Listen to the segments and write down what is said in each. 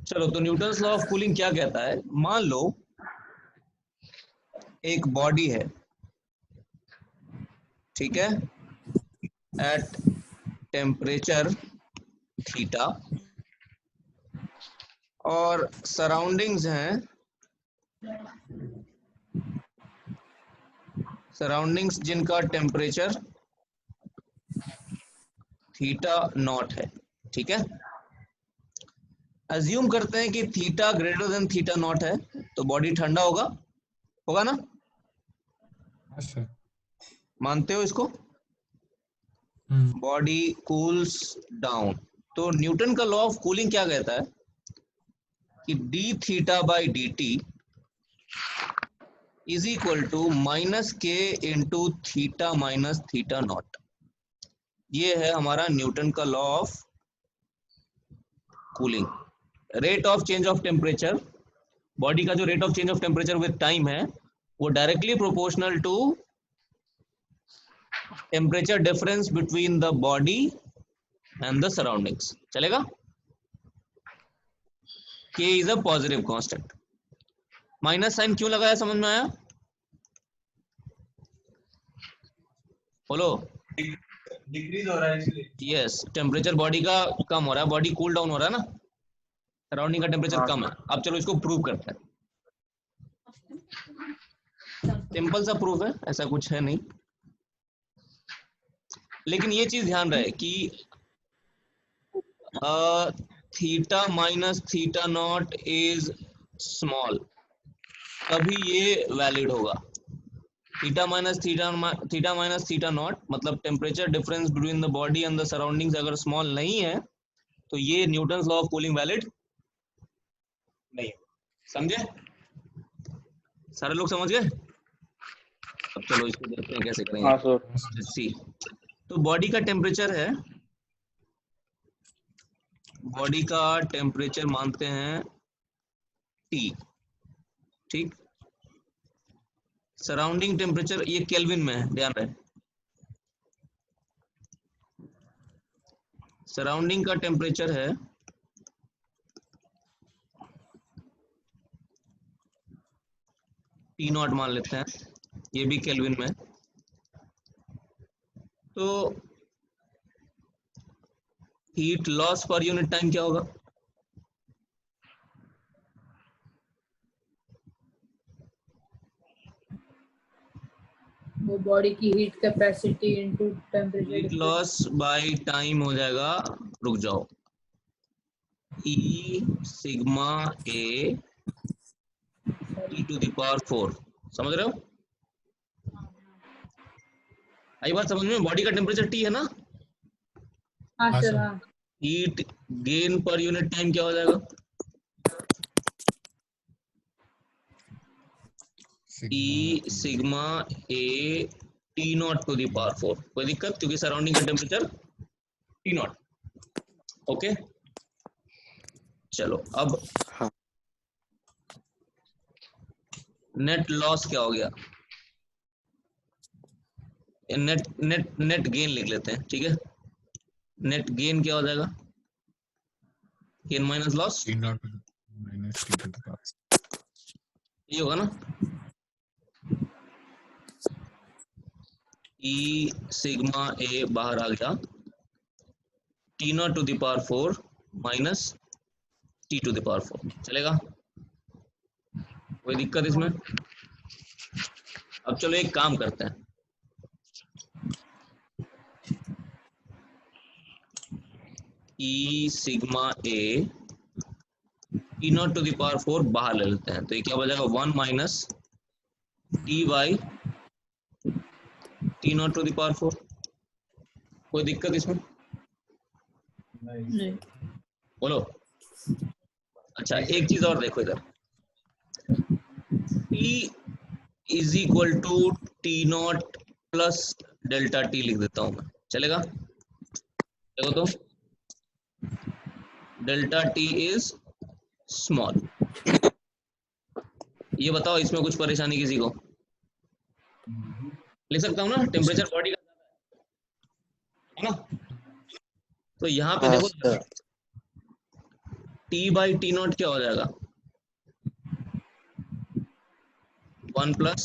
चलो, तो Newton's law of cooling क्या कहता है? मान लो एक बॉडी है, ठीक है, एट टेम्परेचर थीटा और सराउंडिंग्स हैं, सराउंडिंग्स जिनका टेम्परेचर थीटा नॉट है, ठीक है। अज्यूम करते हैं कि theta greater than theta naught है, तो बॉडी ठंडा होगा ना? अच्छा। मानते हो इसको? Body cools down. तो न्यूटन का लॉ ऑफ कूलिंग क्या कहता है कि D theta by D T is equal to minus K into theta minus theta naught. ये है हमारा न्यूटन का law of cooling. Rate of change of temperature, body का जो rate of change of temperature with time है, वो directly proportional to temperature difference between the body and the surroundings. चलेगा? K is a positive constant. Minus sign क्यों लगाया, समझ में आया? बोलो। डिक्रीज हो रहा है इसलिए। यस, टेम्परेचर बॉडी का कम हो रहा है, बॉडी कूल डाउन हो रहा है ना, सराउंडिंग का टेम्परेचर कम है। अब चलो इसको प्रूव करते हैं। सिंपल सा प्रूफ है, ऐसा कुछ है नहीं, लेकिन ये चीज ध्यान रहे कि theta minus theta not is small, तभी ये वैलिड होगा। थीटा माइनस थीटा नॉट मतलब temperature difference between the body and the surroundings अगर स्मॉल नहीं है, तो ये Newton's law of cooling valid नहीं। समझे? सारे लोग समझ गए? अब चलो इसको देखते हैं कैसे करेंगे। हाँ सर। Let's see. तो बॉडी का टेम्परेचर है, बॉडी का टेम्परेचर मानते हैं T, ठीक। सराउंडिंग टेम्परेचर ये केल्विन में है, ध्यान रहे। सराउंडिंग का टेम्परेचर है T नॉट मान लेते हैं, ये भी केल्विन में। तो heat loss per unit time क्या होगा? वो बॉडी की heat capacity into temperature heat loss by time हो जाएगा, रुक जाओ, E sigma A T to the power 4। समझ रहे हो? आई बात समझ में? बॉडी का टेम्परेचर T है ना, हाँ सर हाँ। Heat gain per unit time क्या हो जाएगा? E sigma A T not to the power 4। कोई दिक्कत? क्योंकि सराउंडिंग का टेम्परेचर T नॉट। ओके, चलो अब नेट लॉस क्या हो गया? नेट गेन लिख लेते हैं, ठीक है। नेट गेन क्या हो जाएगा? गेन माइनस लॉस, ये होगा ना। E सिग्मा A बाहर आ गया, T not to the power 4 minus T to the power 4। चलेगा? कोई दिक्कत इसमें? अब चलो एक काम करते हैं, E sigma A T not to the power 4 बाहर ले लेते हैं, तो ये क्या बचेगा? 1 minus T by T not to the power 4। कोई दिक्कत इसमें? नहीं। बोलो। अच्छा, एक चीज और देखो इधर, T is equal to T naught plus delta T लिख देता हूं मैं। चलेगा? देखो तो, डेल्टा T इज स्मॉल। ये बताओ, इसमें कुछ परेशानी किसी को? लिख सकता हूँ ना, टेम्परेचर बॉडी का है ना। तो यहाँ पे देखो, टी बाई टी नॉट क्या हो जाएगा? 1 plus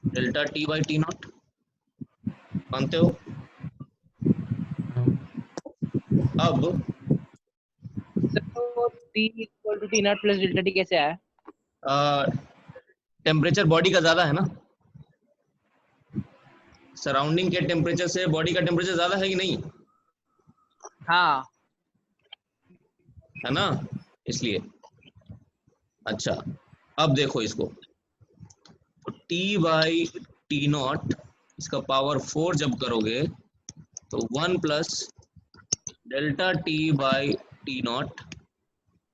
delta T by T naught, मानते हो? अब तो T equal to T naught plus delta T कैसे आया? टेम्परेचर बॉडी का ज्यादा है ना, सराउंडिंग के टेम्परेचर से बॉडी का टेम्परेचर ज्यादा है कि नहीं, हाँ है ना, इसलिए। अच्छा अब देखो इसको, तो t बाई टी नॉट इसका पावर 4 जब करोगे तो 1 plus delta T by T not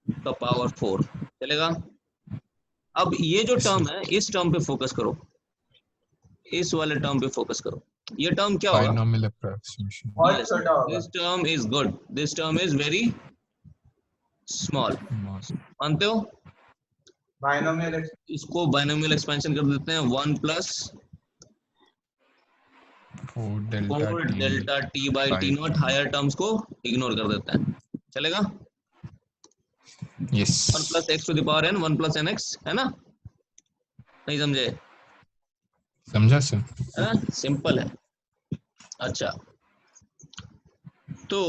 का पावर 4 चलेगा। अब ये जो टर्म है इस टर्म पे फोकस करो, इस वाले टर्म पे फोकस करो। ये टर्म क्या होगा? Binomial approximation. बहुत छोटा होगा। This term is good, this term is very small, मानते हो? बाइनोमियल इसको बाइनोमियल एक्सपेंशन कर देते हैं, 1 plus 4 delta T by T naught, higher terms को इग्नोर कर देते हैं, चलेगा। Yes 1 plus x to the power n, 1 plus n x, है ना, नहीं समझे? समझा सर। है ना, सिंपल है। अच्छा तो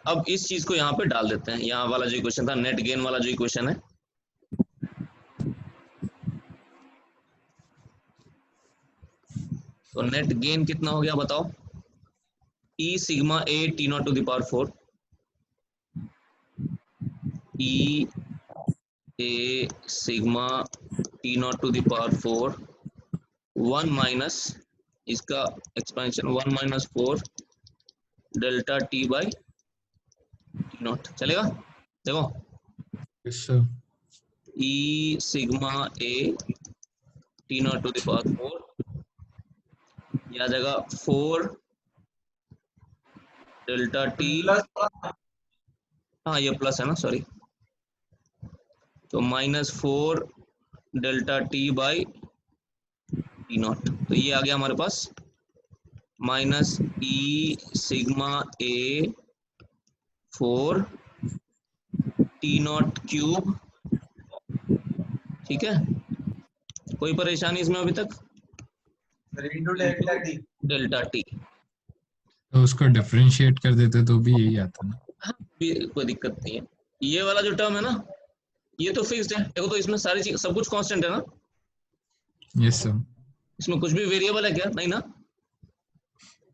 अब इस चीज को यहाँ पे डाल देते हैं, यहाँ वाला जो इक्वेशन था, नेट गेन वाला जो इक्वेशन है, तो नेट गेन कितना हो गया बताओ? E sigma A T naught to the power 4, E A sigma T naught to the power 4, 1 minus इसका expansion 1 minus 4 delta T by T naught, चलेगा। देखो yes sir. E sigma A T naught to the power 4, यह आ जाएगा 4 delta T, plus हाँ ये plus है ना, sorry, तो minus 4 delta T by T naught, तो ये आ गया हमारे पास minus E sigma A 4 T naught cube, ठीक है। कोई परेशानी इसमें अभी तक? Into delta T. Delta T, तो उसको डिफरेंशिएट कर देते तो भी यही आता ना। कोई दिक्कत नहीं है। ये वाला जो टर्म है ना, ये तो फिक्स्ड है, देखो तो इसमें सारी चीज सब कुछ कांस्टेंट है ना, यस सर। इसमें कुछ भी वेरिएबल है क्या? नहीं ना।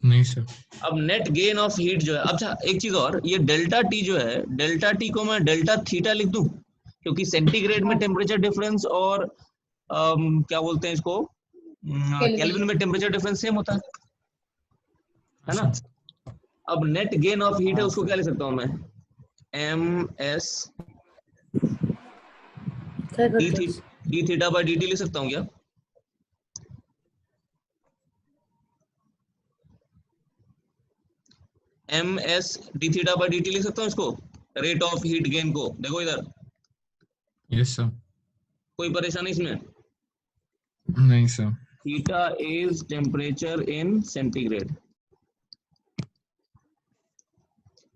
नहीं सर। अब नेट गेन ऑफ हीट जो है, अच्छा एक चीज और, ये डेल्टा टी जो है, डेल्टा टी को मैं डेल्टा थीटा लिख दूं, क्योंकि सेंटीग्रेड में टेम्परेचर डिफरेंस और क्या बोलते हैं इसको, केल्विन में टेम्परेचर डिफरेंस सेम होता है ना। अब नेट गेन ऑफ हीट है, उसको क्या लिख सकता हूं मैं? M S D theta by D T लिख सकता हूँ क्या? M S D theta by D T लिख सकता हूँ इसको, रेट ऑफ हीट गेन को। देखो इधर, यस सर। कोई परेशानी इसमें? नहीं sir. Theta is temperature in centigrade,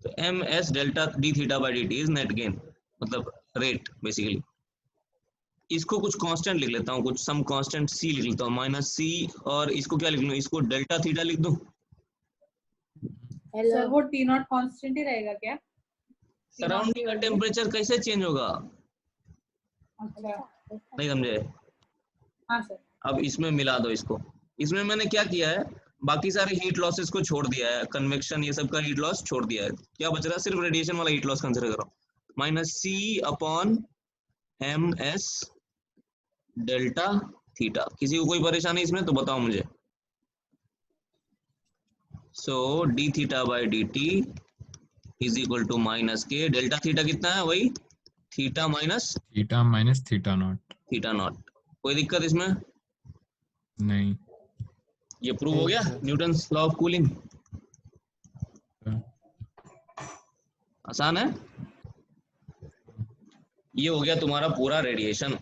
तो M S delta D theta by D T is net gain, मतलब रेट बेसिकली। इसको कुछ कांस्टेंट लिख लेता हूँ, कुछ सम कांस्टेंट सी लिख लेता हूँ, माइनस सी, और इसको क्या लिख लूँ? इसको डेल्टा थीटा लिख दूँ। सर वो टी नॉट कांस्टेंट ही रहेगा क्या? सराउंडिंग का टेम्परेचर कैसे चेंज होगा? अच्छा नहीं समझे? हाँ सर। अब इसमें मिला दो इसको, इसमें मैंने क्या किया है, बाकी सारे हीट लॉसेस को छोड़ दिया है, कन्वेक्शन ये सब का हीट लॉस छोड़ दिया है, क्या बच रहा है? सिर्फ रेडिएशन वाला हीट लॉस कंसिडर करो, minus C upon M S delta theta. किसी को कोई परेशानी इसमें तो बताओ मुझे। So D theta by D T is equal to minus K, delta theta कितना है? वही theta minus theta naught. Theta naught. कोई दिक्कत इसमें? नहीं। ये प्रूव हो गया, न्यूटन्स लॉ ऑफ कूलिंग। आसान है। ये हो गया तुम्हारा पूरा रेडिएशन।